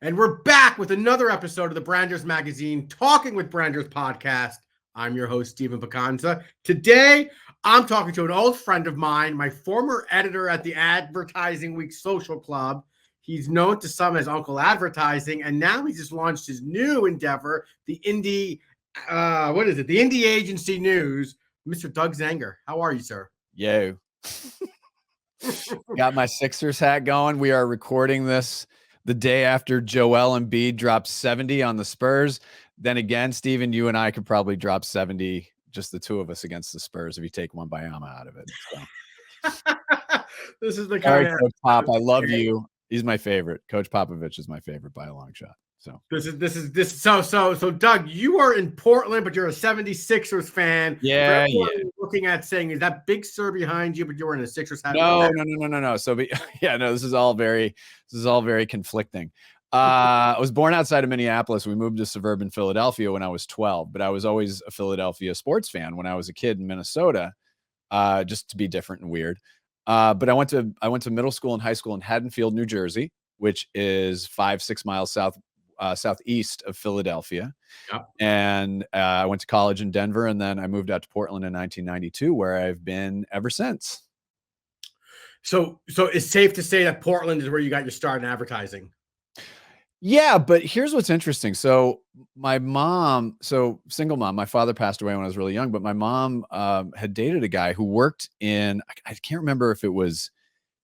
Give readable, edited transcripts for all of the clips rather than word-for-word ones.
And we're back with another episode of the Branders Magazine, Talking with Branders podcast. I'm your host, Stephen Picanza. Today, I'm talking to an old friend of mine, my former editor at the Advertising Week Social Club. He's known to some as Uncle Advertising, and now he's just launched his new endeavor, the Indie, the Indie Agency News. Mr. Doug Zanger, how are you, sir? Yo. Got my Sixers hat going. We are recording this the day after Joel Embiid dropped 70 on the Spurs. Then again, Steven, you and I could probably drop 70, just the two of us against the Spurs if you take one Bayama out of it. So. This is the kind of Coach Pop, I love you. He's my favorite. Coach Popovich is my favorite by a long shot. So so Doug, you are in Portland, but you're a 76ers fan. Yeah. Looking at saying, is that Big Sur behind you, but you're in a Sixers hat? No. So this is all very conflicting. I was born outside of Minneapolis. We moved to suburban Philadelphia when I was 12, but I was always a Philadelphia sports fan when I was a kid in Minnesota, just to be different and weird. But I went to middle school and high school in Haddonfield, New Jersey, which is 5-6 miles southeast of Philadelphia. Yep. And I went to college in Denver, and then I moved out to Portland in 1992, where I've been ever since. So it's safe to say that Portland is where you got your start in advertising. Yeah, but here's what's interesting. So my mom, single mom, my father passed away when I was really young, but my mom had dated a guy who worked in, I can't remember if it was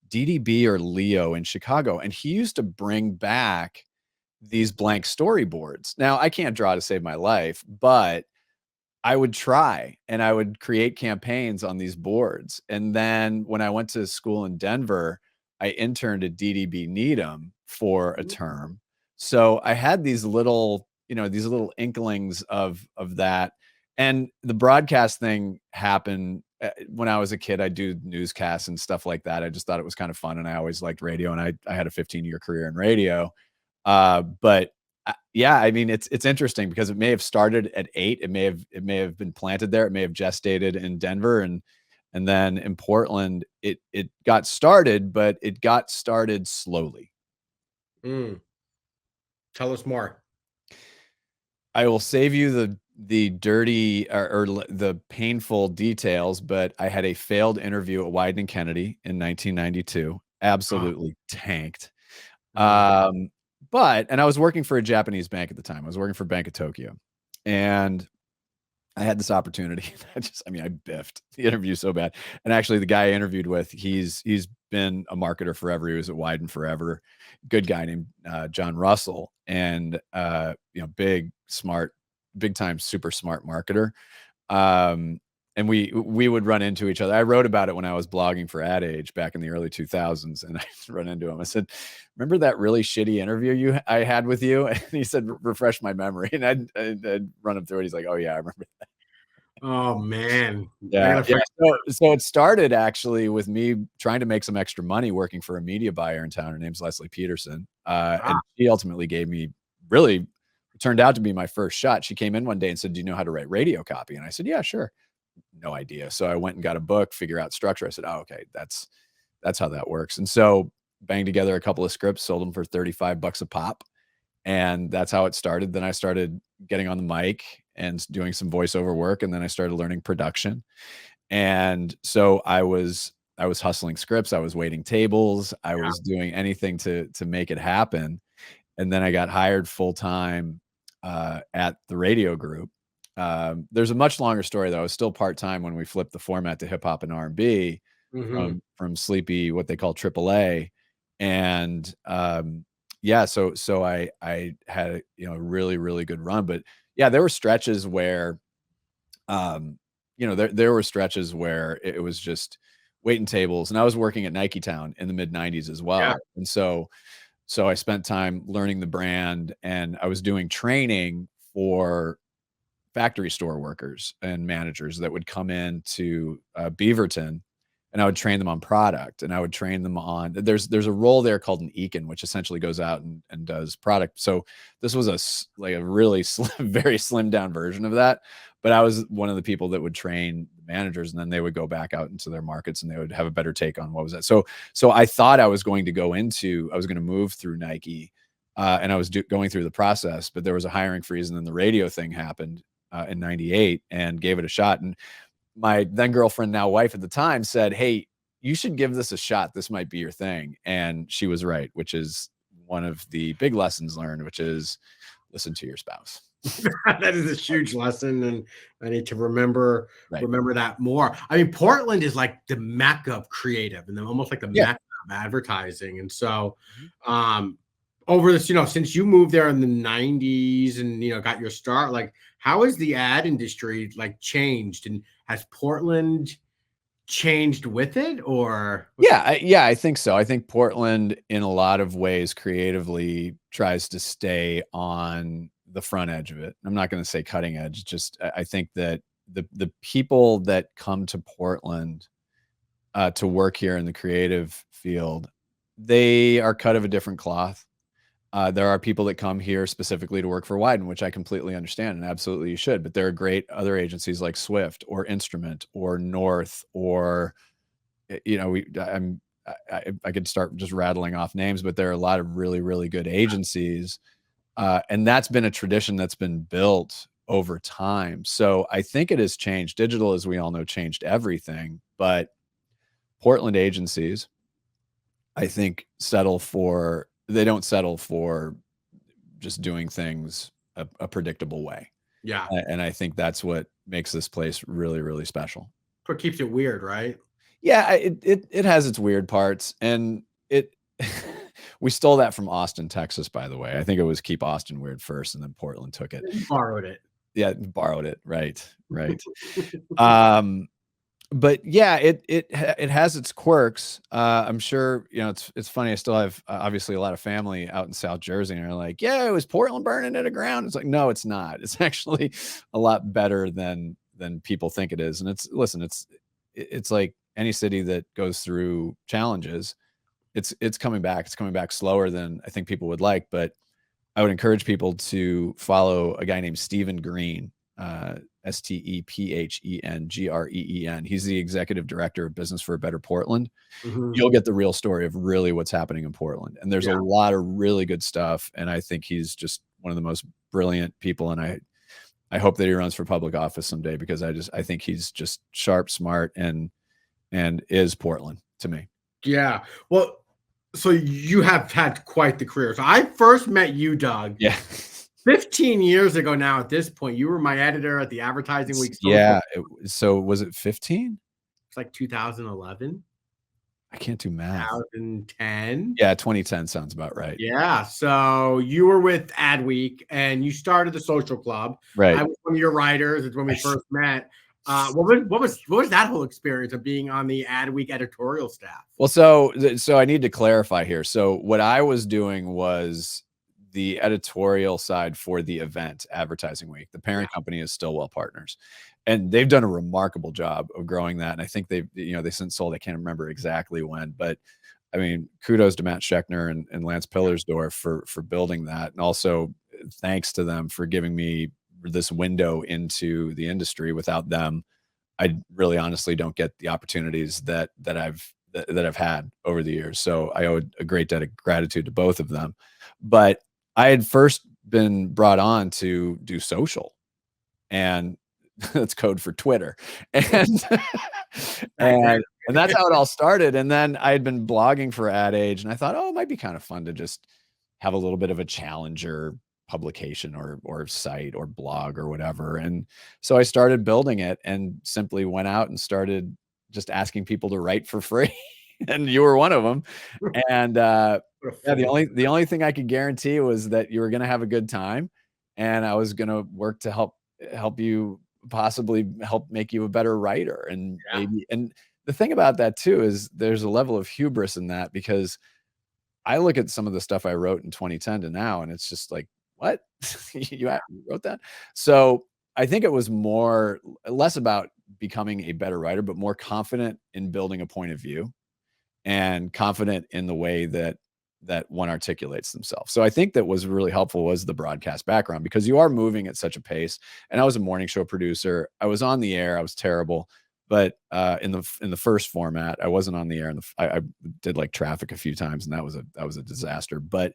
DDB or Leo in Chicago, and he used to bring back these blank storyboards. Now, I can't draw to save my life, but I would try, and I would create campaigns on these boards. And then when I went to school in Denver, I interned at DDB Needham for a term. So I had these little inklings of that. And the broadcast thing happened when I was a kid. I do newscasts and stuff like that. I just thought it was kind of fun, and I always liked radio, and I had a 15-year career in radio. But yeah, I mean, it's interesting because it may have started at 8. It may have been planted there. It may have gestated in Denver, and then in Portland, it got started, but it got started slowly. Tell us more. I will save you the dirty or the painful details, but I had a failed interview at Wieden & Kennedy in 1992. Absolutely tanked. And I was working for a Japanese bank at the time. I was working for Bank of Tokyo, and I had this opportunity. I biffed the interview so bad. And actually, the guy I interviewed with, he's been a marketer forever. He was at Wieden forever. Good guy named John Russell, and big time, super smart marketer. And we would run into each other. I wrote about it when I was blogging for Ad Age back in the early 2000s, and I run into him. I said, "Remember that really shitty interview I had with you?" And he said, "Refresh my memory." And I'd run him through it. He's like, "Oh yeah, I remember that." Oh man. Yeah. So it started actually with me trying to make some extra money working for a media buyer in town. Her name's Leslie Peterson. And she ultimately turned out to be my first shot. She came in one day and said, "Do you know how to write radio copy?" And I said, "Yeah, sure." No idea. So I went and got a book, figure out structure. I said, "Oh, okay, that's how that works." And so banged together a couple of scripts, sold them for $35 a pop. And that's how it started. Then I started getting on the mic and doing some voiceover work. And then I started learning production. And so I was hustling scripts. I was waiting tables. I was doing anything to make it happen. And then I got hired full-time at the radio group. There's a much longer story though. I was still part-time when we flipped the format to hip hop and R&B from sleepy, what they call AAA. And so I had a really, really good run. But yeah, there were stretches where there were stretches where it was just waiting tables, and I was working at Nike Town in the mid 90s as well. Yeah. And so I spent time learning the brand, and I was doing training for factory store workers and managers that would come in to Beaverton, and I would train them on product, and I would train them on, there's a role there called an econ, which essentially goes out and does product. So this was a really very slimmed down version of that. But I was one of the people that would train managers, and then they would go back out into their markets and they would have a better take on what was that. So I thought I was going to move through Nike and I was going through the process, but there was a hiring freeze, and then the radio thing happened in '98, and gave it a shot. And my then girlfriend, now wife at the time, said, "Hey, you should give this a shot. This might be your thing." And she was right, which is one of the big lessons learned, which is listen to your spouse. That is a huge lesson, and I need to remember Right. that more. I mean, Portland is like the mecca of creative, and then almost like the Yeah. mecca of advertising. And so, Mhm. over this, since you moved there in the '90s and got your start, like how has the ad industry like changed, and has Portland changed with it, or Yeah, I think so. I think Portland, in a lot of ways, creatively tries to stay on the front edge of it. I'm not going to say cutting edge. Just I think that the people that come to Portland to work here in the creative field, they are cut of a different cloth. There are people that come here specifically to work for Wyden, which I completely understand, and absolutely you should. But there are great other agencies like Swift or Instrument or North or I could start just rattling off names, but there are a lot of really, really good agencies, and that's been a tradition that's been built over time. So I think it has changed. Digital, as we all know, changed everything, but Portland agencies, I think, they don't settle for just doing things a predictable way. yeah, And I think that's what makes this place really, really special. what keeps it weird, right? Yeah, it has its weird parts, and it we stole that from Austin, Texas, by the way. I think it was keep Austin weird first, and then Portland took it. You borrowed it. Yeah, borrowed it. Right, right. Um, but yeah, it has its quirks. I'm sure, it's funny. I still have obviously a lot of family out in South Jersey, and they're like, "Yeah, it was Portland burning to the ground." It's like, no, it's not. It's actually a lot better than people think it is. And it's like any city that goes through challenges. It's coming back. It's coming back slower than I think people would like, but I would encourage people to follow a guy named Stephen Green, StephenGreen. He's the executive director of Business for a Better Portland. Mhm. You'll get the real story of really what's happening in Portland. And there's a Yeah. lot of really good stuff. And I think he's just one of the most brilliant people. And I hope that he runs for public office someday, because I think he's just sharp, smart, and is Portland to me. Yeah. Well, so you have had quite the career. So I first met you, Doug, Yeah. 15 years ago now at this point. You were my editor at the Advertising Week Social. Yeah. So was it 15? It's like 2011, I can't do math. 2010. Yeah, 2010 sounds about right. Yeah. So you were with Adweek and you started the Social Club. Right. I was one of your writers. It's when we first met. What was that whole experience of being on the Adweek editorial staff? Well, so I need to clarify here. So what I was doing was the editorial side for the event, Advertising Week. The Yeah. parent company is Stillwell Partners, and they've done a remarkable job of growing that. And I think they since sold. I can't remember exactly when, but I mean, kudos to Matt Schechner and Lance Pillersdorf for building that, and also thanks to them for giving me this window into the industry. Without them, I really honestly don't get the opportunities that I've had over the years. So I owe a great debt of gratitude to both of them. But I had first been brought on to do social, and that's code for Twitter. And and that's how it all started. And then I had been blogging for Ad Age, and I thought, oh, it might be kind of fun to just have a little bit of a challenger publication or site or blog or whatever. And so I started building it and simply went out and started just asking people to write for free. And you were one of them. And yeah, the only thing I could guarantee was that you were going to have a good time, and I was going to work to help you, possibly help make you a better writer. And Yeah. the thing about that too is there's a level of hubris in that, because I look at some of the stuff I wrote in 2010 to now, and it's just like, what? You wrote that? So I think it was less about becoming a better writer, but more confident in building a point of view and confident in the way that one articulates themselves. So I think that was really helpful was the broadcast background, because you are moving at such a pace. And I was a morning show producer. I was on the air. I was terrible. But in the first format, I wasn't on the air. I did like traffic a few times, and that was a disaster. But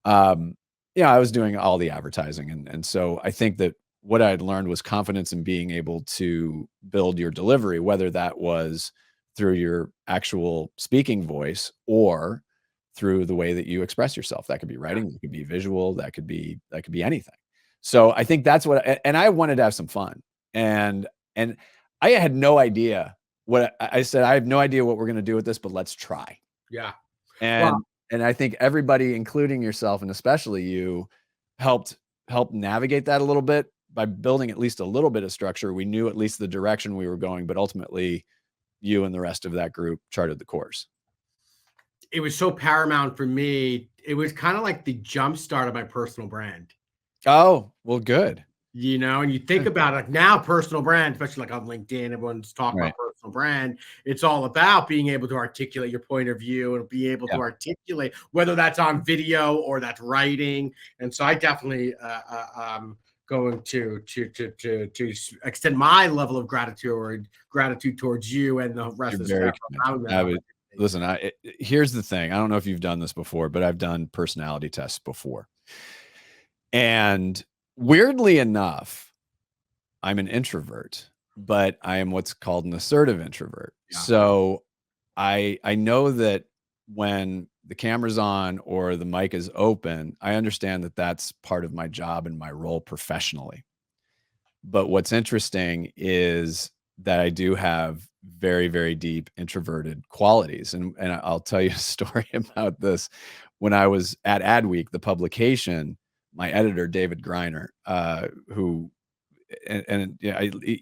Um, yeah, I was doing all the advertising, and so I think that what I had learned was confidence in being able to build your delivery, whether that was through your actual speaking voice or through the way that you express yourself. That could be Yeah. writing, that could be visual, that could be anything. So I think that's what, and I wanted to have some fun, and and I had no idea what I said. I have no idea what we're going to do with this, but let's try. Yeah. Well, And I think everybody, including yourself and especially you, helped navigate that a little bit by building at least a little bit of structure. We knew at least the direction we were going, but ultimately you and the rest of that group charted the course. it was so paramount for me. It was kind of like the jump start of my personal brand. Oh, well, good. And you think about it like now, personal brand, especially like on LinkedIn, everyone's talking Right. about personal brand. It's all about being able to articulate your point of view and be able Yeah. to articulate whether that's on video or that's writing. And so I definitely going to extend my level of gratitude towards you and the rest You're of the very staff for kind. allowing that I would opportunity. listen, here's the thing. I don't know if you've done this before, but I've done personality tests before. And weirdly enough, I'm an introvert, but I am what's called an assertive introvert. Yeah, So I know that when the camera's on or the mic is open, I understand that that's part of my job and my role professionally. But what's interesting is that I do have very, very deep introverted qualities. And I'll tell you a story about this. When I was at Adweek, the publication, my editor, David Greiner, who and yeah,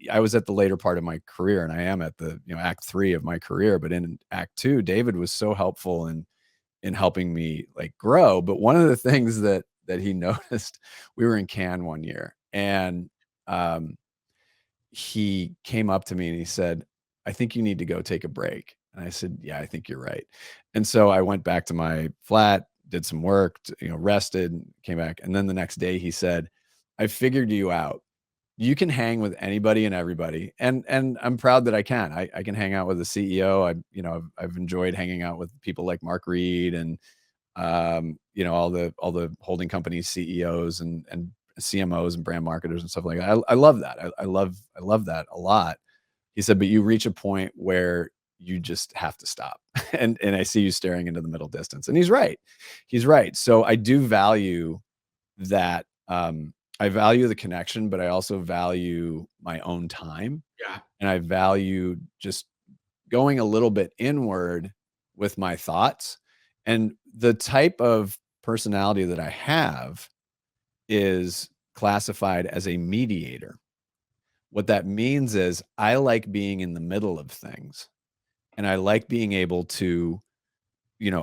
I was at the later part of my career, and I am at the act 3 of my career. But in act 2, David was so helpful in helping me like grow. But one of the things that he noticed, we were in Cannes one year, and um, he came up to me and he said, "I think you need to go take a break." And I said, "Yeah, I think you're right." And so I went back to my flat, did some work, rested, came back, and then the next day he said, "I figured you out. You can hang with anybody and everybody." And I'm proud that I can. I can hang out with the CEO. I've enjoyed hanging out with people like Mark Reed and all the holding company CEOs and CMOs and brand marketers and stuff like that. I love that. I love that a lot. He said, but you reach a point where you just have to stop. And I see you staring into the middle distance. And he's right. He's right. So I do value that. I value the connection, but I also value my own time. yeah, And I value just going a little bit inward with my thoughts. And the type of personality that I have is classified as a mediator. What that means is I like being in the middle of things, and I like being able to,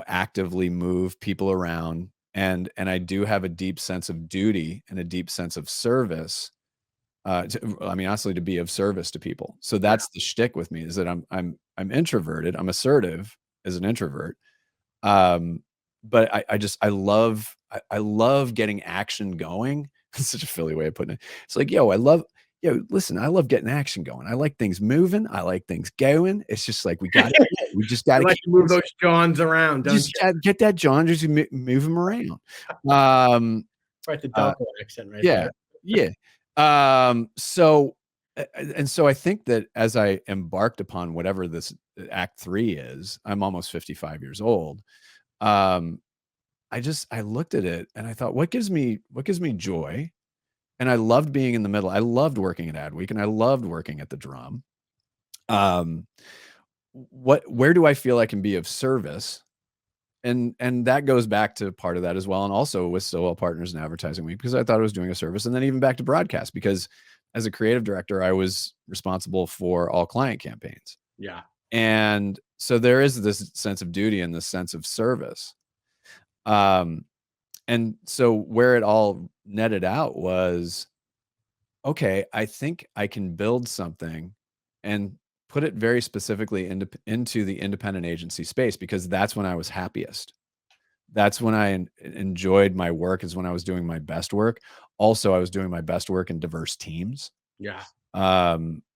actively move people around, and I do have a deep sense of duty and a deep sense of service. I mean, honestly, to be of service to people. So yeah. that's the shtick with me, is that I'm introverted. I'm assertive as an introvert. Um, but I love getting action going. It's such a Philly way of putting it. It's like, listen, I love getting action going. I like things moving. I like things going. It's just like we just got You to like keep to move this, those Johns around, don't just you? get that John, just move him around. Um, Right, the uh, Delco accent right yeah, there. yeah. So and so I think that as I embarked upon whatever this act 3 is, I'm almost 55 years old. Um, I looked at it and I thought, what gives me joy? And I loved being in the middle. I loved working at Adweek and I loved working at the Drum. Um, where do I feel I can be of service? And that goes back to part of that as well, and also with Stillwell Partners and Advertising Week, because I thought I was doing a service, and then even back to broadcast, because as a creative director, I was responsible for all client campaigns. Yeah, And so there is this sense of duty and this sense of service. Um, and so where it all netted out was, okay, I think I can build something and put it very specifically into the independent agency space, because that's when I was happiest. That's when I enjoyed my work, is when I was doing my best work. Also, I was doing my best work in diverse teams. yeah,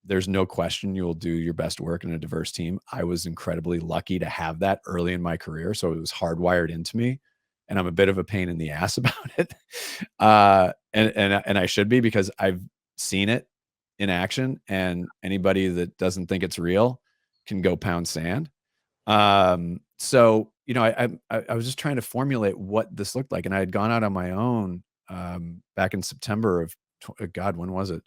There's no question you will do your best work in a diverse team. I was incredibly lucky to have that early in my career, so it was hardwired into me. and I'm a bit of a pain in the ass about it. And I should be, because I've seen it in action, and anybody that doesn't think it's real can go pound sand. So, I was just trying to formulate what this looked like, and I had gone out on my own, back in September of God, when was it?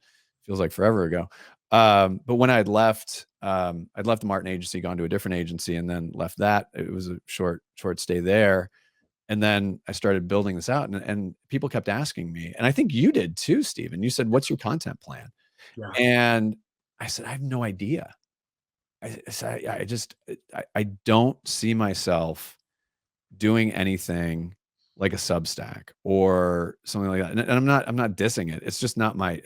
Feels like forever ago. But when I'd left the Martin agency, gone to a different agency, and then left that. It was a short stay there. And then I started building this out, and people kept asking me, and I think you did too, Steven. You said, "What's your content plan?" Yeah. And I said, "I have no idea." I just I don't see myself doing anything like a Substack or something like that. And I'm not dissing it. It's just not my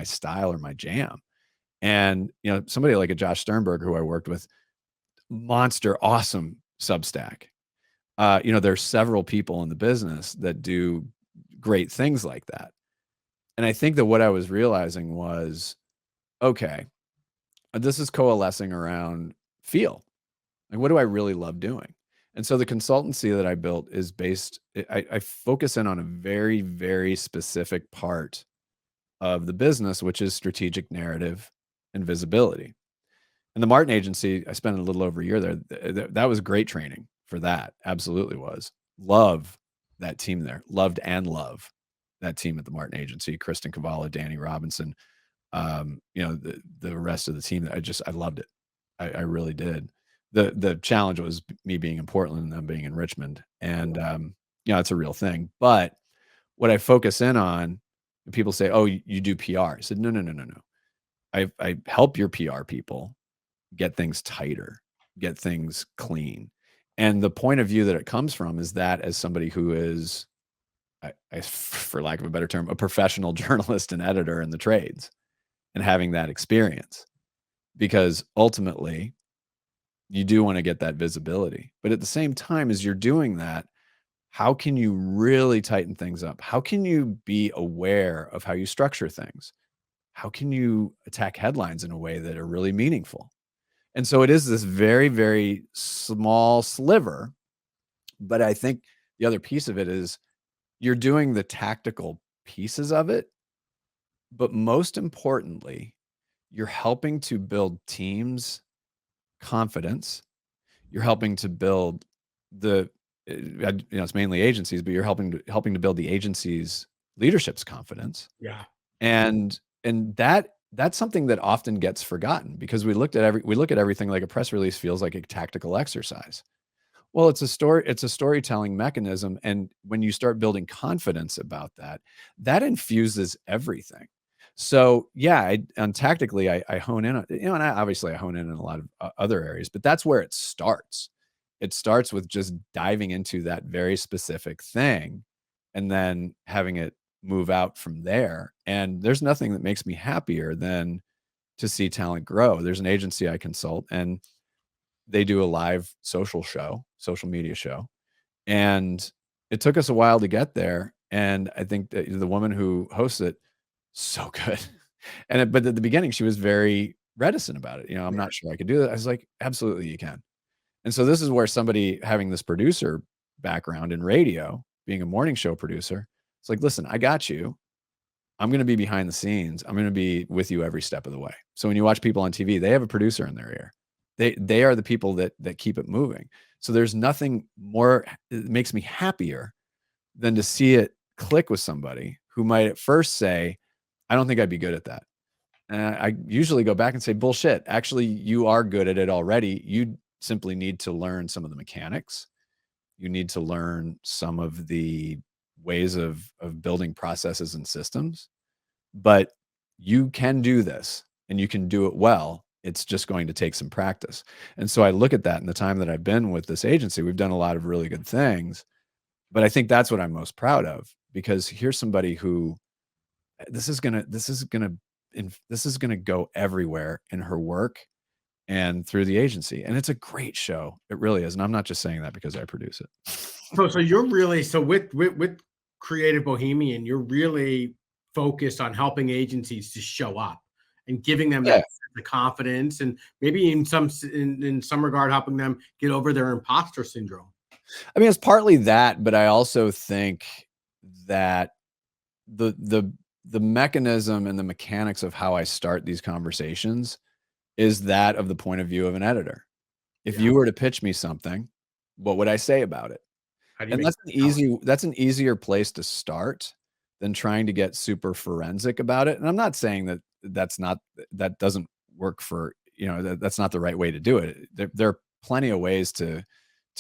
style or my jam. And somebody like a Josh Sternberg, who I worked with, monster awesome Substack. There's several people in the business that do great things like that. And I think that what I was realizing was, okay, this is coalescing around feel. Like, what do I really love doing? And so the consultancy that I built is based, I focus in on a very, very specific part of the business, which is strategic narrative and visibility. And the Martin agency, I spent a little over a year there. That was great training for that. Absolutely was. Love that team there. Loved and love that team at the Martin agency. Kristen Cavallo, Danny Robinson, the rest of the team. I loved it. I really did. The challenge was me being in Portland and them being in Richmond. And it's a real thing. But what I focus in on, people say, "Oh, you do PR." I said, no, no, no, no, no. I help your PR people get things tighter, get things clean. And the point of view that it comes from is that, as somebody who is, for lack of a better term, a professional journalist and editor in the trades, and having that experience, because ultimately you do want to get that visibility. But at the same time, as you're doing that, how can you really tighten things up? How can you be aware of how you structure things? How can you attack headlines in a way that are really meaningful? And so it is this very, very small sliver. But I think the other piece of it is, you're doing the tactical pieces of it. But most importantly, you're helping to build teams' confidence. You're helping to build it's mainly agencies, but you're helping to build the agency's leadership's confidence. Yeah. And that's something that often gets forgotten, because we look at everything like a press release feels like a tactical exercise. Well, it's a storytelling mechanism. And when you start building confidence about that, that infuses everything. So yeah, tactically, I hone in on, and obviously I hone in a lot of other areas, but that's where it starts. It starts with just diving into that very specific thing, and then having it move out from there. And there's nothing that makes me happier than to see talent grow. There's an agency I consult, and they do a live social media show. And it took us a while to get there. And I think that the woman who hosts it, so good. But at the beginning, she was very reticent about it. I'm not sure I could do that. I was like, absolutely, you can. And so this is where somebody having this producer background in radio, being a morning show producer, it's like, listen, I got you. I'm going to be behind the scenes. I'm going to be with you every step of the way. So when you watch people on TV, they have a producer in their ear. They are the people that keep it moving. So there's nothing more that makes me happier than to see it click with somebody who might at first say, I don't think I'd be good at that. And I usually go back and say, bullshit. Actually, you are good at it already. You simply need to learn some of the mechanics. You need to learn some of the ways of building processes and systems. But you can do this, and you can do it well. It's just going to take some practice. And so I look at that in the time that I've been with this agency. We've done a lot of really good things, but I think that's what I'm most proud of, because here's somebody who this is going to go everywhere in her work and through the agency. And it's a great show. It really is. And I'm not just saying that because I produce it. So you're really, with Creative Bohemian, you're really focused on helping agencies to show up and giving them that the confidence, and maybe in some regard helping them get over their imposter syndrome. I mean, it's partly that, but I also think that the the the mechanism and the mechanics of how I start these conversations is that of the point of view of an editor. If Yeah. you were to pitch me something, what would I say about it? How do you And make that's an easier place to start than trying to get super forensic about it. And I'm not saying that that doesn't work for, that's not the right way to do it. There are plenty of ways to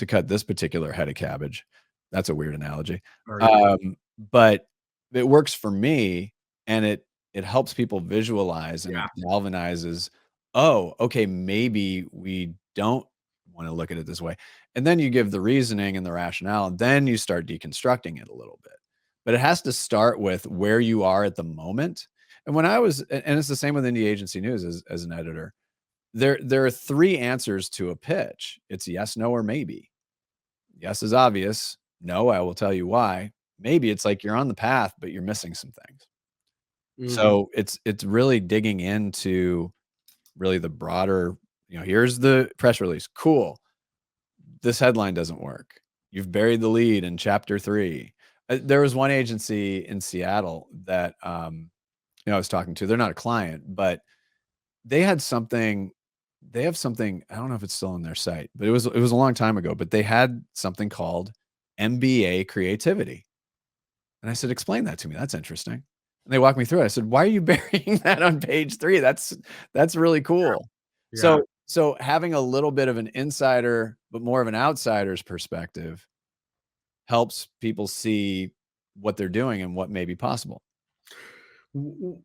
cut this particular head of cabbage. That's a weird analogy. very good? But it works for me, and it helps people visualize, and it Yeah. galvanizes, "Oh, okay, maybe we don't wanna look at it this way." And then you give the reasoning and the rationale, and then you start deconstructing it a little bit. But it has to start with where you are at the moment. And when I was and it's the same with Indie Agency News as an editor. There are 3 answers to a pitch. It's yes, no, or maybe. Yes is obvious. No, I will tell you why. Maybe it's like you're on the path, but you're missing some things. Mhm. So it's really digging into really the broader, here's the press release. Cool. This headline doesn't work. You've buried the lead in chapter 3. There was one agency in Seattle that I was talking to. They're not a client, but they had something they have something, I don't know if it's still on their site, but it was a long time ago, but they had something called MBA creativity. And I said, "Explain that to me. That's interesting." And they walked me through it. I said, "Why are you burying that on page 3? That's really cool." Yeah. So having a little bit of an insider, but more of an outsider's perspective helps people see what they're doing and what may be possible. W-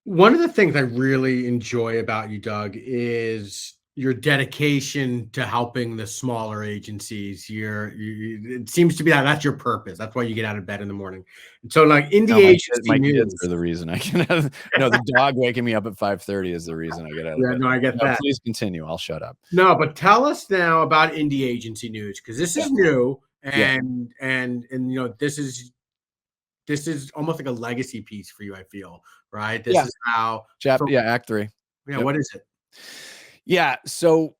One of the things I really enjoy about you, Doug, is your dedication to helping the smaller agencies. It seems to be that's your purpose. That's why you get out of bed in the morning. And so, like No, indie agency my kids are news. the reason I can have no, the dog waking me up at 5:30 is the reason I get out of Yeah, bed. no, I get No, that. please continue, I'll shut up. No, but tell us now about indie agency news because this Yeah, is new yeah, and this is almost like a legacy piece for you. I feel right. This yeah, is how. So act 3. yeah, Yep. what is it? Yeah, so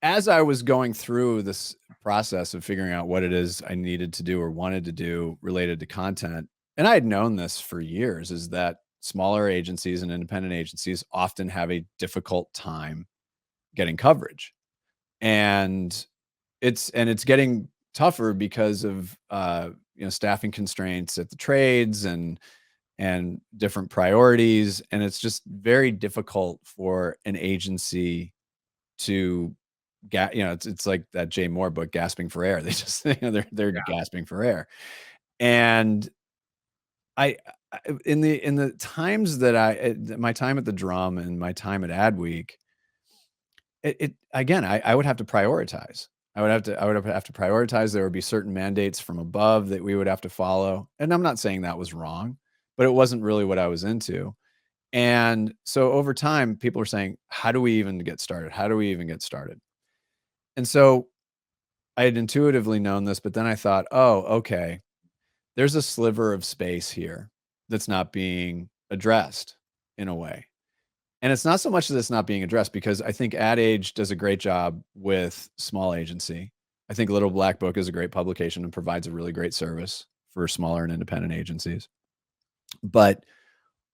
as I was going through this process of figuring out what it is I needed to do or wanted to do related to content, and I had known this for years, is that smaller agencies and independent agencies often have a difficult time getting coverage. And it's getting tougher because of staffing constraints at the trades and different priorities. And it's just very difficult for an agency to it's like that Jay Moore book, Gasping for Air. They just, they're Yeah. gasping for air. And I, in the times that my time at the Drum and my time at Adweek, it again, I would have to prioritize. I would have to prioritize. There would be certain mandates from above that we would have to follow. And I'm not saying that was wrong, but it wasn't really what I was into. And so over time, people are saying, "How do we even get started? How do we even get started?" And so I had intuitively known this, but then I thought, "Oh, okay. There's a sliver of space here that's not being addressed in a way." And it's not so much that it's not being addressed because I think Ad Age does a great job with small agency. I think Little Black Book is a great publication and provides a really great service for smaller and independent agencies. But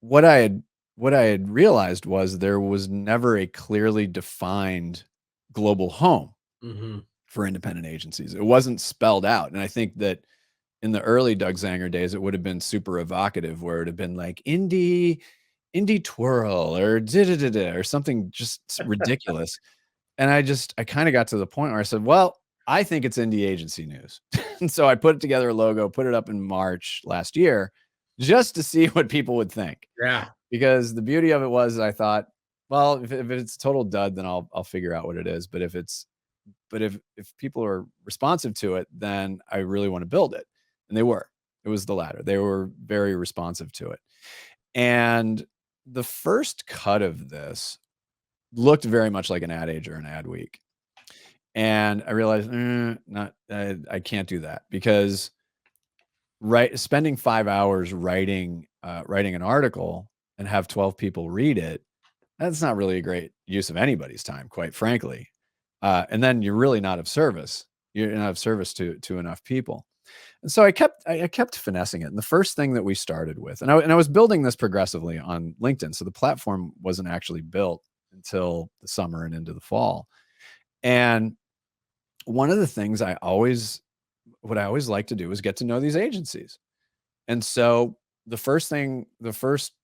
what I had what I had realized was there was never a clearly defined global home Mhm. for independent agencies. It wasn't spelled out. And I think that in the early Doug Zanger days, it would have been super evocative where it would have been like indie twirl or da da da da or something just ridiculous. And I kind of got to the point where I said, well, I think it's indie agency news. And so I put together a logo, put it up in March last year just to see what people would think. Yeah. Because the beauty of it was I thought, well, if it's total dud, then I'll figure out what it is. But if people are responsive to it, then I really want to build it. And they were. It was the latter. They were very responsive to it. And the first cut of this looked very much like an Ad Age or an Ad Week. And I realized, not I can't do that because spending 5 hours writing an article and have 12 people read it, that's not really a great use of anybody's time, quite frankly. And then you're really not of service. You're not of service to enough people. And so I kept finessing it. And the first thing that we started with, and I was building this progressively on LinkedIn. So the platform wasn't actually built until the summer and into the fall. And one of the things what I always like to do is get to know these agencies. And so the first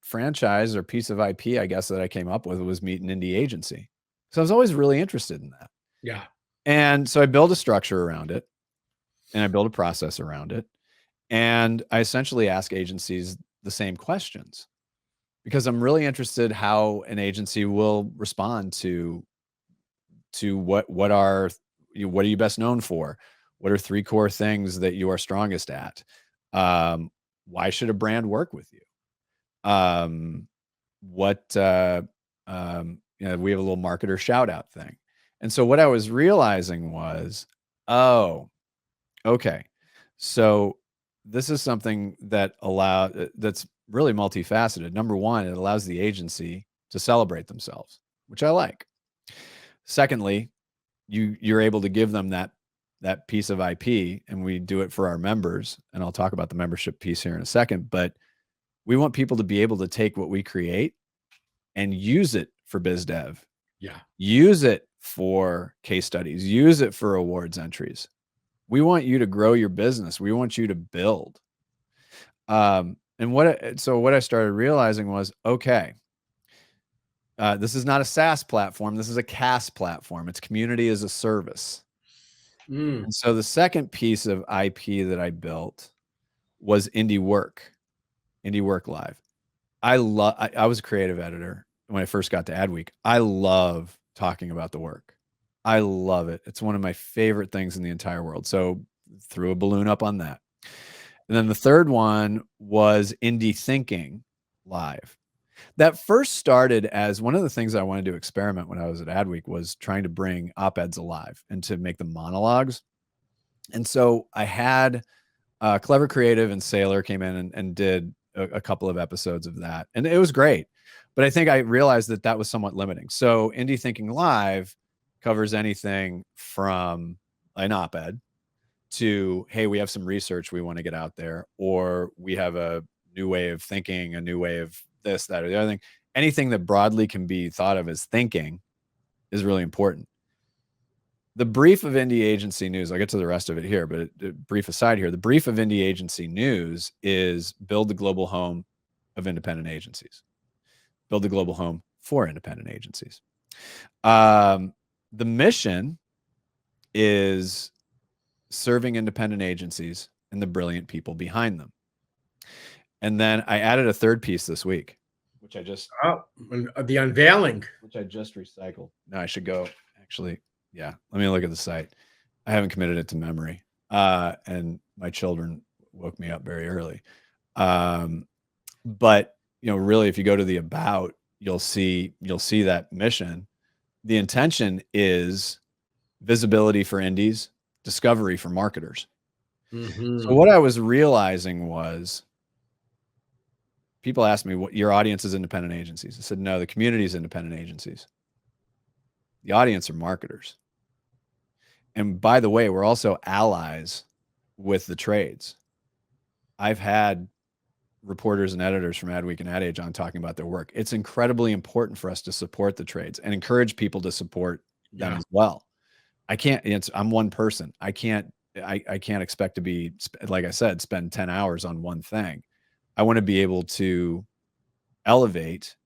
franchise or piece of IP, I guess, that I came up with was meet an indie agency. So I was always really interested in that. Yeah. And so I built a structure around it and I built a process around it. And I essentially ask agencies the same questions because I'm really interested how an agency will respond to what are you best known for? What are 3 core things that you are strongest at? Why should a brand work with you? What we have a little marketer shout out thing. And so what I was realizing was, oh, okay. So this is something that's really multifaceted. Number one, it allows the agency to celebrate themselves, which I like. Secondly, you're able to give them that piece of IP, and we do it for our members. And I'll talk about the membership piece here in a second, but we want people to be able to take what we create and use it for biz dev. Yeah. Use it for case studies, use it for awards entries. We want you to grow your business. We want you to build. And what I started realizing was, okay, this is not a SaaS platform. This is a CaaS platform. It's community as a service. And so the second piece of IP that I built was Indie Work Live. I was a creative editor when I first got to Adweek. I love talking about the work. I love it. It's one of my favorite things in the entire world. So threw a balloon up on that. And then the third one was Indie Thinking Live. That first started as one of the things I wanted to experiment when I was at Adweek was trying to bring op-eds alive and to make them monologues. And so I had Clever Creative and Sailor came in and did a couple of episodes of that. And it was great. But I think I realized that was somewhat limiting. So Indie Thinking Live covers anything from an op-ed to, hey, we have some research we want to get out there, or we have a new way of thinking, a new way of this, that, or the other thing. Anything that broadly can be thought of as thinking is really important. The brief of indie agency news, I'll get to the rest of it here, but a brief aside here, the brief of indie agency news is build the global home of independent agencies. Build the global home for independent agencies. The mission is serving independent agencies and the brilliant people behind them. And then I added a third piece this week, which I just the unveiling, which I just recycled. No, I should go actually. Yeah, let me look at the site. I haven't committed it to memory, and my children woke me up very early. But really, if you go to the about, you'll see that mission. The intention is visibility for indies, discovery for marketers. So what I was realizing was, people ask me, what your audience is independent agencies. I said, no, the community is independent agencies. The audience are marketers. And by the way, we're also allies with the trades. I've had reporters and editors from Adweek and Ad Age on talking about their work. It's incredibly important for us to support the trades and encourage people to support them as well. I'm one person. I can't expect to be, like I said, spend 10 hours on one thing. I want to be able to elevate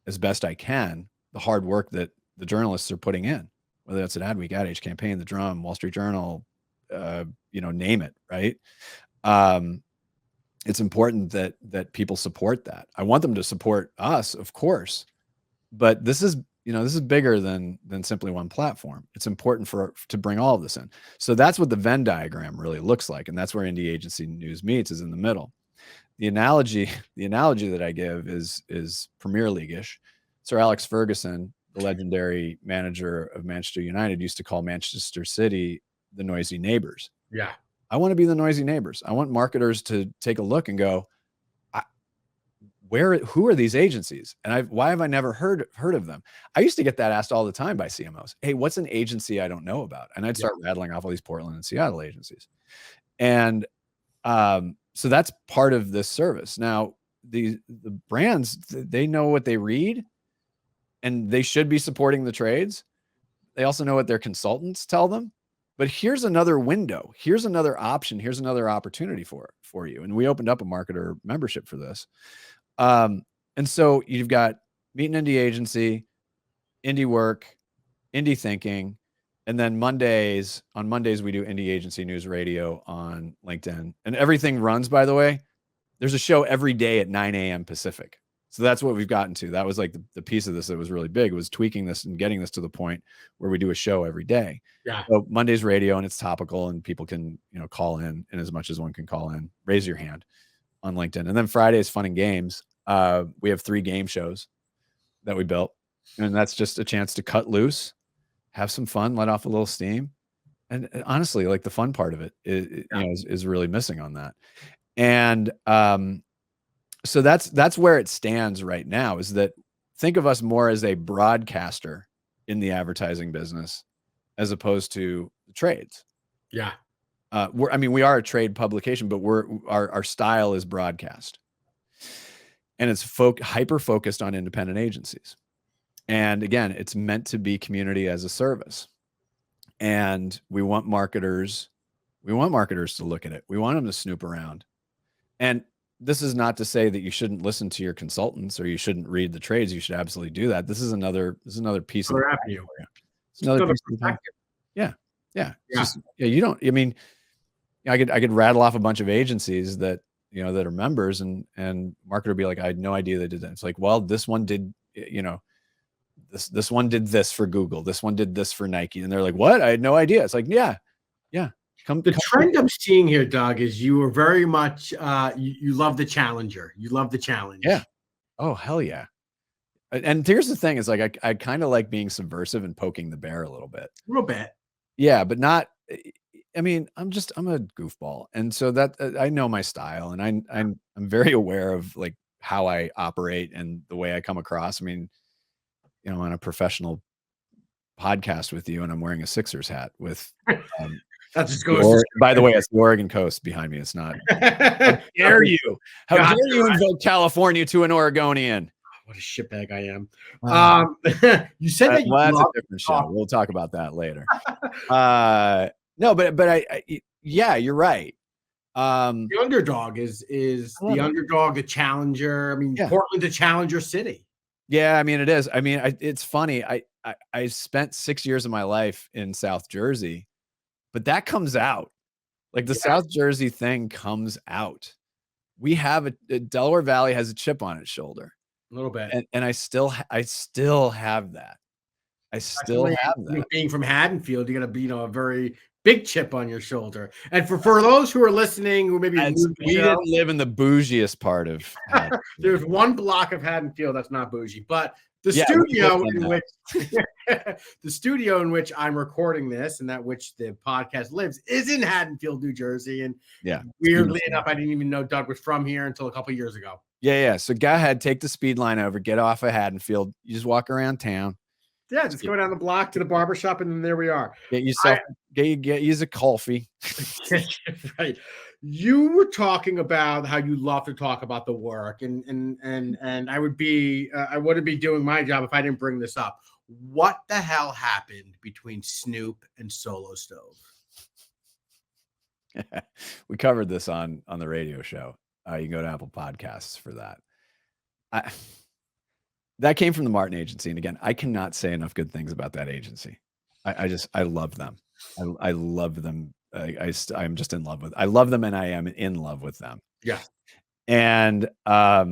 as best I can the hard work that the journalists are putting in, whether that's at Adweek, Ad Age, Campaign, The Drum, Wall Street Journal, name it, right? It's important that people support that. I want them to support us, of course, but this is bigger than simply one platform. It's important to bring all of this in. So that's what the Venn diagram really looks like, and that's where indie agency news meets, is in the middle. The analogy that I give is Premier League-ish. Sir Alex Ferguson, the legendary manager of Manchester United, used to call Manchester City the noisy neighbors. Yeah. I want to be the noisy neighbors. I want marketers to take a look and go, who are these agencies? And why have I never heard of them? I used to get that asked all the time by CMOs. Hey, what's an agency I don't know about? And I'd start rattling off all these Portland and Seattle agencies. And so that's part of this service. Now, the brands, they know what they read, and they should be supporting the trades. They also know what their consultants tell them. But here's another window. Here's another option. Here's another opportunity for you. And we opened up a marketer membership for this. And so you've got meet an indie agency, indie work, indie thinking. And then on Mondays, we do indie agency news radio on LinkedIn. And everything runs, by the way, there's a show every day at 9 a.m. Pacific. So that's what we've gotten to. That was like the piece of this that was really big, was tweaking this and getting this to the point where we do a show every day. Yeah. So Monday's radio, and it's topical, and people can, call in, and as much as one can call in, raise your hand on LinkedIn. And then Friday is fun and games. We have 3 game shows that we built, and that's just a chance to cut loose, have some fun, let off a little steam. And honestly, like, the fun part of it is really missing on that. And, so that's where it stands right now, is that think of us more as a broadcaster in the advertising business as opposed to the trades. Yeah. We are a trade publication, but our style is broadcast, and it's hyper focused on independent agencies. And again, it's meant to be community as a service. And we want marketers to look at it. We want them to snoop around. And this is not to say that you shouldn't listen to your consultants or you shouldn't read the trades. You should absolutely do that. This is another piece of avenue. It's another piece of perspective. Yeah. I could rattle off a bunch of agencies that that are members, and marketer would be like, I had no idea they did that. It's like, well, this one did, this one did this for Google. This one did this for Nike. And they're like, what? I had no idea. It's like, yeah. The trend I'm seeing here, Doug, is you are very much you love the challenger. You love the challenge. Yeah. Oh, hell yeah. And here's the thing, is like, I kind of like being subversive and poking the bear a little bit. A little bit. Yeah, but not, I'm a goofball. And so that I know my style, and I'm very aware of like how I operate and the way I come across. I'm on a professional podcast with you, and I'm wearing a Sixers hat with, that just goes. By the way, it's the Oregon coast behind me. It's not. How dare you? How dare you invoke California to an Oregonian? What a shitbag I am. You said that. Well, that's a different show. We'll talk about that later. No, but yeah, you're right. The underdog is the underdog, the challenger. Portland's a challenger city. Yeah, it is. It's funny. I spent 6 years of my life in South Jersey. But that comes out, like the South Jersey thing comes out. We have Delaware Valley has a chip on its shoulder, a little bit, and I still have that. Being from Haddonfield, you got to be a very big chip on your shoulder. And for those who are listening, who maybe we didn't live in the bougiest part of Haddonfield. There's one block of Haddonfield that's not bougie, but the studio in which the studio in which I'm recording this, and that which the podcast lives, is in Haddonfield, New Jersey. And weirdly enough, I didn't even know Doug was from here until a couple years ago. Yeah. So go ahead, take the speed line over, get off of Haddonfield. You just walk around town. Yeah, just go down the block to the barbershop, and then there we are. Get yourself use a coffee. Right. You were talking about how you love to talk about the work, and I wouldn't be doing my job if I didn't bring this up. What the hell happened between Snoop and Solo Stove? We covered this on the radio show. You can go to Apple Podcasts for that. That came from the Martin Agency, and again, I cannot say enough good things about that agency. I love them. I love them. I'm just in love with. I love them, and I am in love with them. Yeah. And I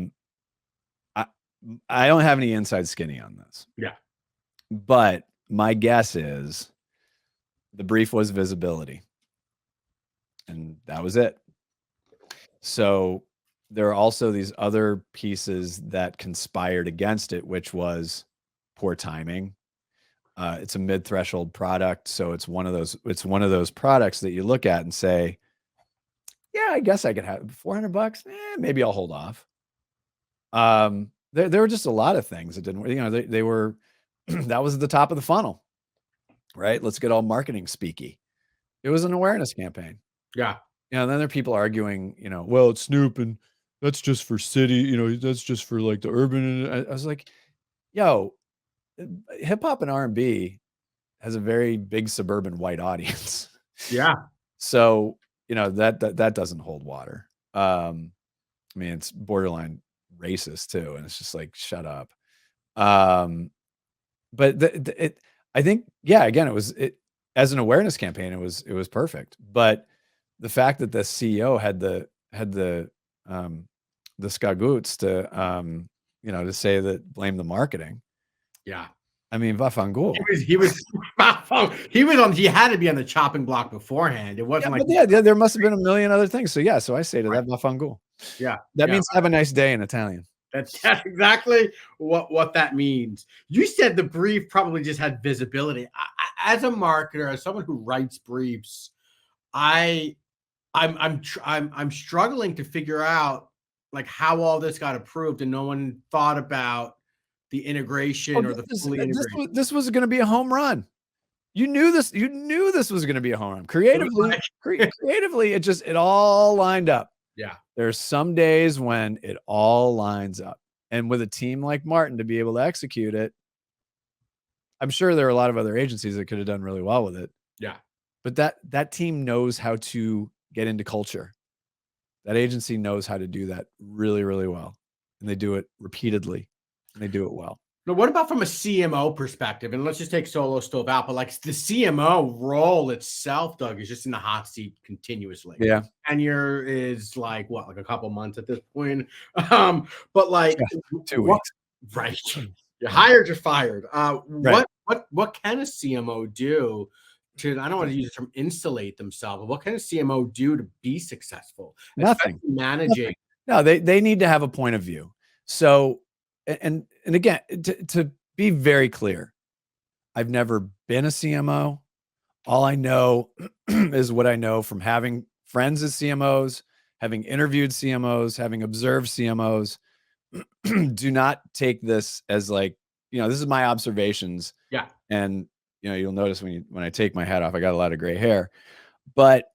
don't have any inside skinny on this. Yeah. But my guess is the brief was visibility, and that was it. So there are also these other pieces that conspired against it, which was poor timing. It's a mid-threshold product, so it's one of those products that you look at and say, yeah, I guess I could have $400. Maybe I'll hold off. There were just a lot of things that didn't, they were, that was at the top of the funnel, right? Let's get all marketing speaky. It was an awareness campaign. Yeah. And then there are people arguing, well, it's Snoop and that's just for city, that's just for like the urban. And I was like, yo, hip hop and R&B has a very big suburban white audience. Yeah. So, that doesn't hold water. I mean, it's borderline racist too. And it's just like, shut up. But I think, yeah, again, it as an awareness campaign, it was perfect. But the fact that the CEO had the skagoots to say that blame the marketing. Yeah. I mean, Vafangul. He had to be on the chopping block beforehand. It wasn't There must have been a million other things. So yeah, so I say to that Vafangul. Yeah. That means have a nice day in Italian. That's exactly what that means. You said the brief probably just had visibility. As a marketer, as someone who writes briefs, I'm struggling to figure out like how all this got approved and no one thought about the integration or the fully integration. This was going to be a home run. You knew this was going to be a home run. Creatively, it all lined up. Yeah. There's some days when it all lines up. And with a team like Martin to be able to execute it, I'm sure there are a lot of other agencies that could have done really well with it. Yeah. But that team knows how to get into culture. That agency knows how to do that really, really well. And they do it repeatedly. And they do it well. Now, what about from a CMO perspective? And let's just take Solo Stove out, but like the CMO role itself, Doug, is just in the hot seat continuously. Yeah. Tenure is like what, like a couple months at this point. But like 2 weeks. Right. You're hired, you're fired. Right. What can a CMO do to, I don't want to use the term insulate themselves, but what can a CMO do to be successful? Nothing. Managing. No, they need to have a point of view. So, and again, to be very clear, I've never been a CMO. All I know is what I know from having friends as CMOs, having interviewed CMOs, having observed CMOs. Do not take this as like, this is my observations. Yeah. And, you'll notice when I take my hat off, I got a lot of gray hair. But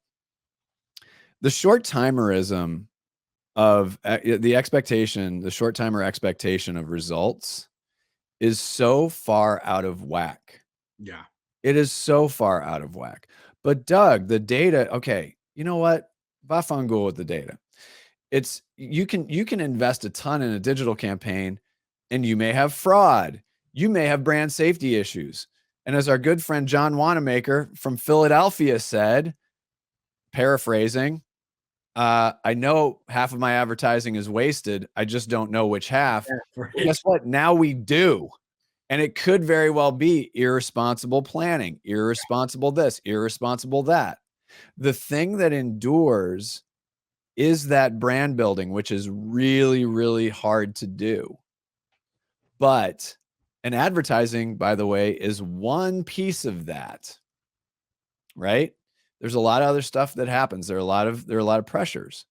the short timerism of the short timer expectation of results is so far out of whack. Yeah. It is so far out of whack. But Doug, the data, okay, you know what? Vafangul with the data. It's you can invest a ton in a digital campaign and you may have fraud. You may have brand safety issues. And as our good friend John Wanamaker from Philadelphia said, paraphrasing, I know half of my advertising is wasted. I just don't know which half. Right. Guess what? Now we do. And it could very well be irresponsible planning, irresponsible this, irresponsible that. The thing that endures is that brand building, which is really, really hard to do. But and advertising, by the way, is one piece of that, right? There's a lot of other stuff that happens. There are a lot of pressures.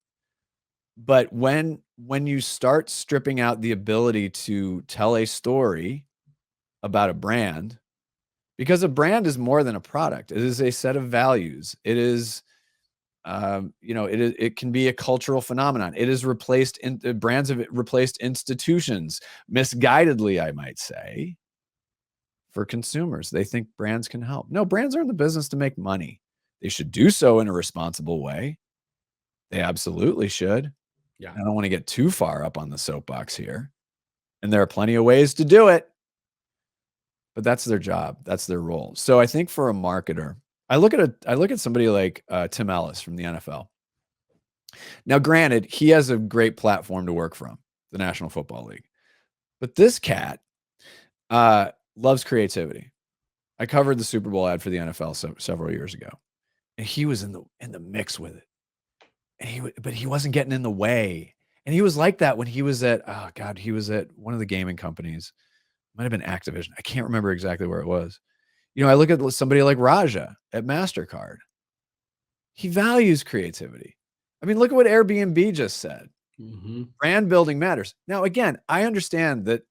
But when you start stripping out the ability to tell a story about a brand, because a brand is more than a product. It is a set of values. It is, it can be a cultural phenomenon. It is brands have replaced institutions misguidedly, I might say, for consumers. They think brands can help. No, brands are in the business to make money. They should do so in a responsible way. They absolutely should. Yeah. I don't want to get too far up on the soapbox here. And there are plenty of ways to do it. But that's their job. That's their role. So I think for a marketer, I look at somebody like Tim Ellis from the NFL. Now, granted, he has a great platform to work from, the National Football League. But this cat loves creativity. I covered the Super Bowl ad for the NFL several years ago. And he was in the mix with it. But he wasn't getting in the way. And he was like that when he was at he was at one of the gaming companies. Might have been Activision. I can't remember exactly where it was. I look at somebody like Raja at MasterCard. He values creativity. I mean, look at what Airbnb just said. Brand building matters. Now, again, I understand that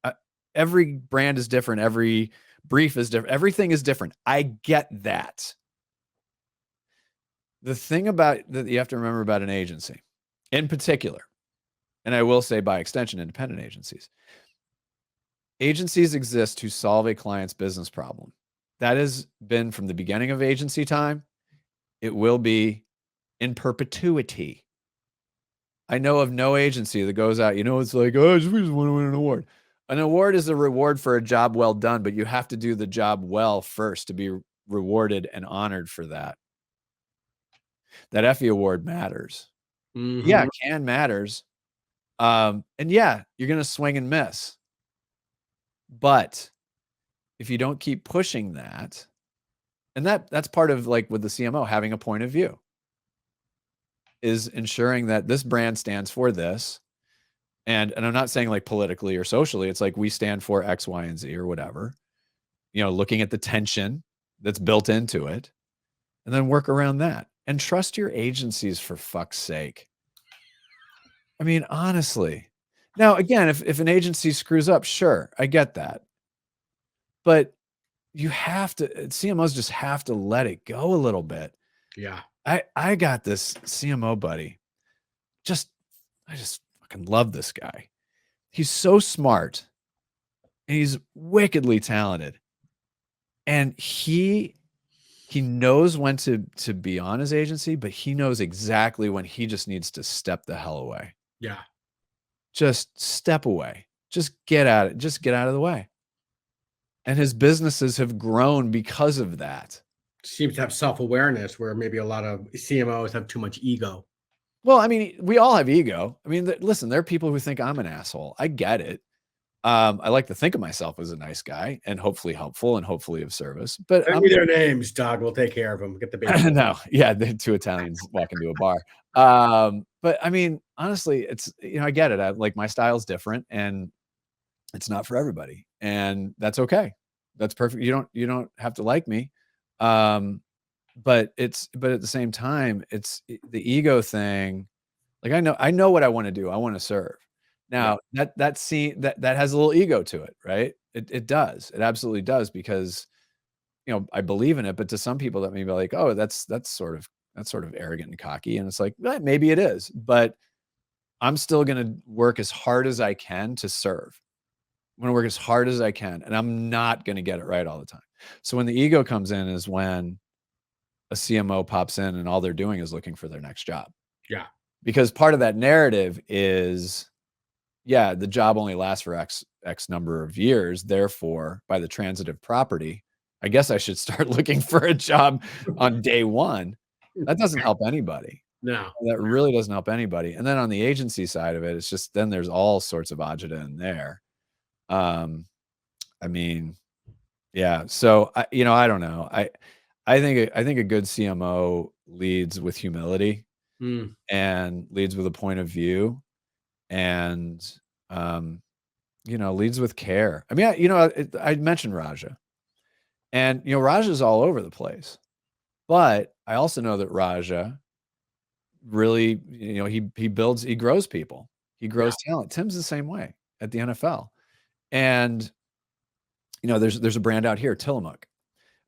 every brand is different. Every brief is different. Everything is different. I get that. The thing about that you have to remember about an agency in particular, and I will say by extension, independent agencies exist to solve a client's business problem. That has been from the beginning of agency time. It will be in perpetuity. I know of no agency that goes out, it's like, oh, we just want to win an award. An award is a reward for a job well done, but you have to do the job well first to be rewarded and honored for that. That Effie award matters. Yeah, can matters. And yeah, you're going to swing and miss. But if you don't keep pushing that, and that's part of like with the CMO, having a point of view is ensuring that this brand stands for this. And I'm not saying like politically or socially, it's like we stand for X, Y, and Z or whatever, looking at the tension that's built into it and then work around that and trust your agencies for fuck's sake. I mean, honestly. Now, again, if an agency screws up, sure, I get that. But CMOs just have to let it go a little bit. Yeah. I got this CMO buddy. I just fucking love this guy. He's so smart and he's wickedly talented. And he knows when to be on his agency, but he knows exactly when he just needs to step the hell away. Yeah. Just step away. Just get out of the way. And his businesses have grown because of that. Seems to have self-awareness where maybe a lot of CMOs have too much ego. Well, I mean, we all have ego. I mean, listen, there are people who think I'm an asshole. I get it. I like to think of myself as a nice guy and hopefully helpful and hopefully of service. But send me their names, Doug. We'll take care of them. Get the baby. No, yeah, the two Italians walk into a bar. But I mean, honestly, it's I get it. Like my style's different, and it's not for everybody, and that's okay. That's perfect. You don't have to like me. But at the same time, it's the ego thing. Like I know what I want to do. I want to serve. Now that has a little ego to it, right? It does. It absolutely does because I believe in it. But to some people that may be like, oh, that's sort of arrogant and cocky. And it's like, maybe it is, but I'm still going to work as hard as I can to serve. I'm going to work as hard as I can, and I'm not going to get it right all the time. So when the ego comes in is when a CMO pops in and all they're doing is looking for their next job. Yeah. Because part of that narrative is, yeah, the job only lasts for X number of years. Therefore, by the transitive property, I guess I should start looking for a job on day one. That doesn't help anybody. No. That really doesn't help anybody. And then on the agency side of it, it's just then there's all sorts of agita in there. I mean, yeah. So I don't know. I think a good CMO leads with humility and leads with a point of view and leads with care. I mean, I mentioned Raja. And Raja's all over the place. But I also know that Raja really, he grows people. He grows talent. Tim's the same way at the NFL. And there's a brand out here, Tillamook.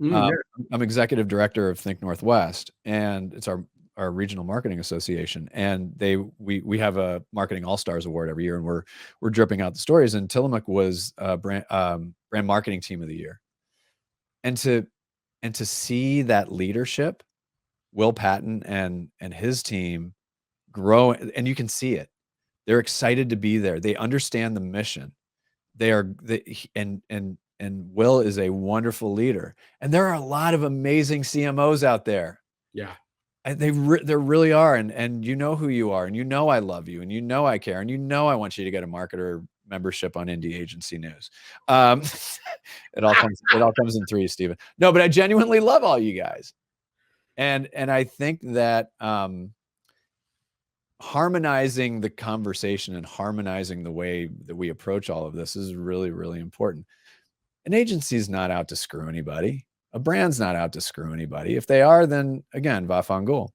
I'm executive director of Think Northwest, and it's our regional marketing association. And we have a marketing all-stars award every year, and we're dripping out the stories. And Tillamook was brand marketing team of the year. And to see that leadership, Will Patton and his team grow, and you can see it. They're excited to be there. They understand the mission. And Will is a wonderful leader. And there are a lot of amazing CMOs out there. Yeah. There really are. And you know who you are, and I love you, and I care, and I want you to get a marketer membership on Indie Agency News. It all comes in threes, Stephen. No, but I genuinely love all you guys. And I think that harmonizing the conversation and harmonizing the way that we approach all of this is really, really important. An agency is not out to screw anybody. A brand's not out to screw anybody. If they are, then again, va fangul.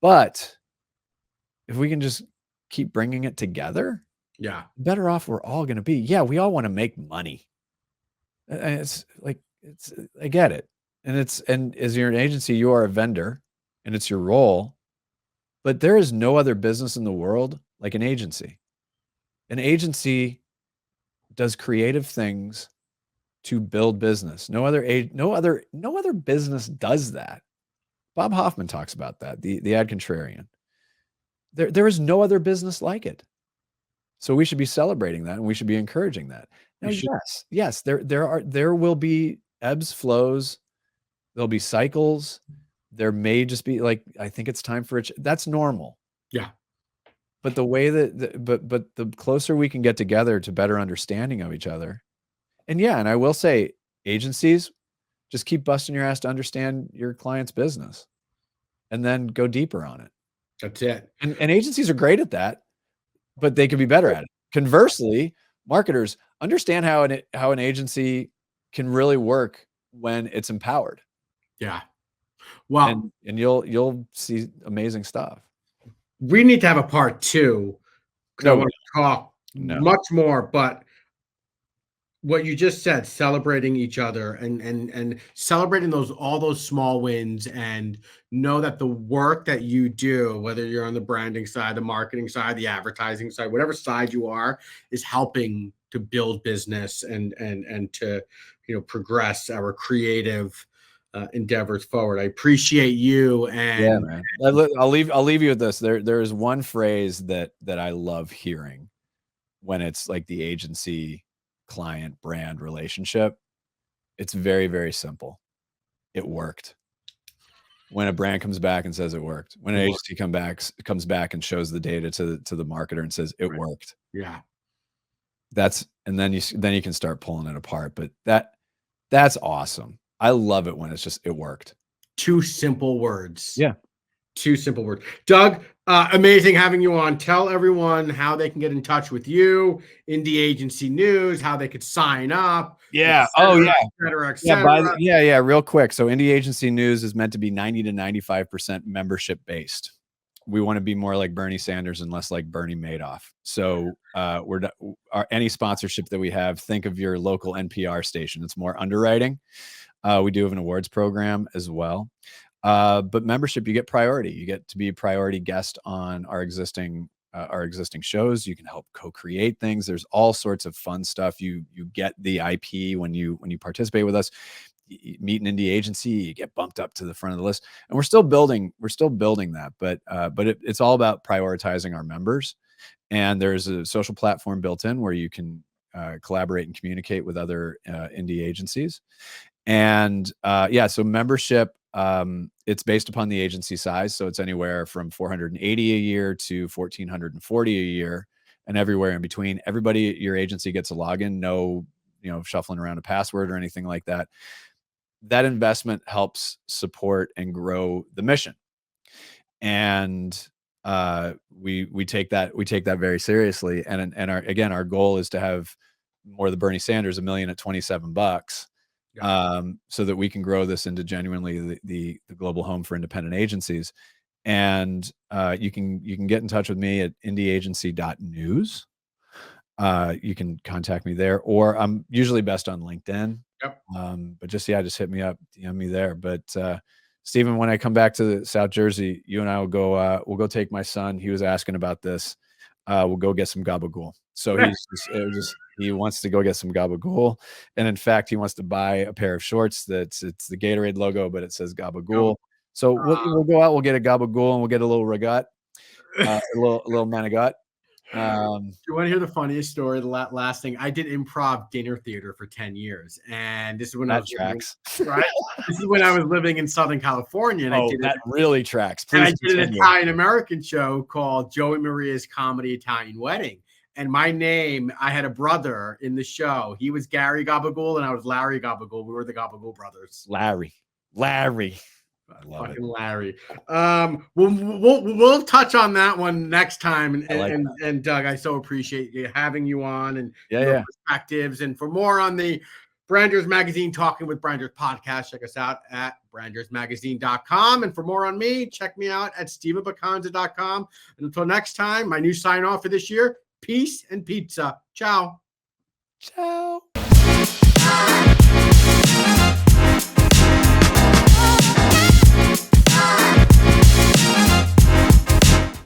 But if we can just keep bringing it together, Yeah. the better off we're all going to be. Yeah, we all want to make money. And I get it. And as you're an agency, you are a vendor and it's your role, but there is no other business in the world like an agency. An agency does creative things to build business. No other business does that. Bob Hoffman talks about that, the ad contrarian. There is no other business like it. So we should be celebrating that and we should be encouraging that. Now, yes, there will be ebbs, flows, there'll be cycles. There may just be like, I think it's time for it. That's normal. Yeah. But the way that but the closer we can get together to better understanding of each other. And yeah, and I will say agencies, just keep busting your ass to understand your client's business and then go deeper on it. That's it. And agencies are great at that, but they could be better at it. Conversely, marketers understand how an agency can really work when it's empowered. Yeah. Well, and you'll see amazing stuff. We need to have a part 2 because I want to talk much more, but what you just said, celebrating each other and celebrating all those small wins, and know that the work that you do, whether you're on the branding side, the marketing side, the advertising side, whatever side you are, is helping to build business and to progress our creative endeavors forward. I appreciate you. And yeah, man. I'll leave you with this. There is one phrase that I love hearing when it's like the agency client brand relationship. It's very, very simple. It worked. When a brand comes back and says it worked, when an agency comes back and shows the data to the marketer and says it worked. Yeah. And then you can start pulling it apart. But that's awesome. I love it when it's just, it worked. 2 simple words. Yeah. 2 simple words. Doug, amazing having you on. Tell everyone how they can get in touch with you, Indie Agency News, how they could sign up. Yeah. Et cetera, et cetera. Yeah. Real quick. So Indie Agency News is meant to be 90 to 95% membership based. We want to be more like Bernie Sanders and less like Bernie Madoff. So any sponsorship that we have, think of your local NPR station. It's more underwriting. We do have an awards program as well. But membership, you get priority. You get to be a priority guest on our existing shows. You can help co-create things. There's all sorts of fun stuff. You get the IP when you participate with us. You meet an indie agency, you get bumped up to the front of the list. And we're still building that. But it's all about prioritizing our members. And there's a social platform built in where you can collaborate and communicate with other indie agencies. And so membership, it's based upon the agency size. So it's anywhere from $480 a year to $1,440 a year, and everywhere in between. Everybody at your agency gets a login, no, shuffling around a password or anything like that. That investment helps support and grow the mission. And we take that very seriously. And our goal is to have more of the Bernie Sanders, $1 million at $27. So that we can grow this into genuinely the global home for independent agencies. And you can get in touch with me at indieagency.news. You can contact me there, or I'm usually best on LinkedIn. Yep. But just hit me up, DM me there. But Stephen, when I come back to South Jersey, you and I will go. We'll go take my son. He was asking about this. We'll go get some gabagool. So he wants to go get some gabagool, and in fact, he wants to buy a pair of shorts it's the Gatorade logo, but it says gabagool. So we'll go out. We'll get a gabagool, and we'll get a little ragat, a little manigat. Do you want to hear the funniest story? The last thing, I did improv dinner theater for 10 years, and this is when that tracks. Right? This is when I was living in Southern California, and really tracks. Please, and I did an Italian American show called Joey Maria's Comedy Italian Wedding. And my name, I had a brother in the show. He was Gary Gabagool, and I was Larry Gabagool. We were the Gabagool brothers. Larry. I love fucking it. Larry. We'll touch on that one next time. And Doug, I so appreciate having you on and your perspectives. And for more on the Branders Magazine, Talking with Branders podcast. Check us out at brandersmagazine.com. And for more on me, check me out at stevenbacanza.com. And until next time, my new sign off for this year, peace and pizza. Ciao. Ciao.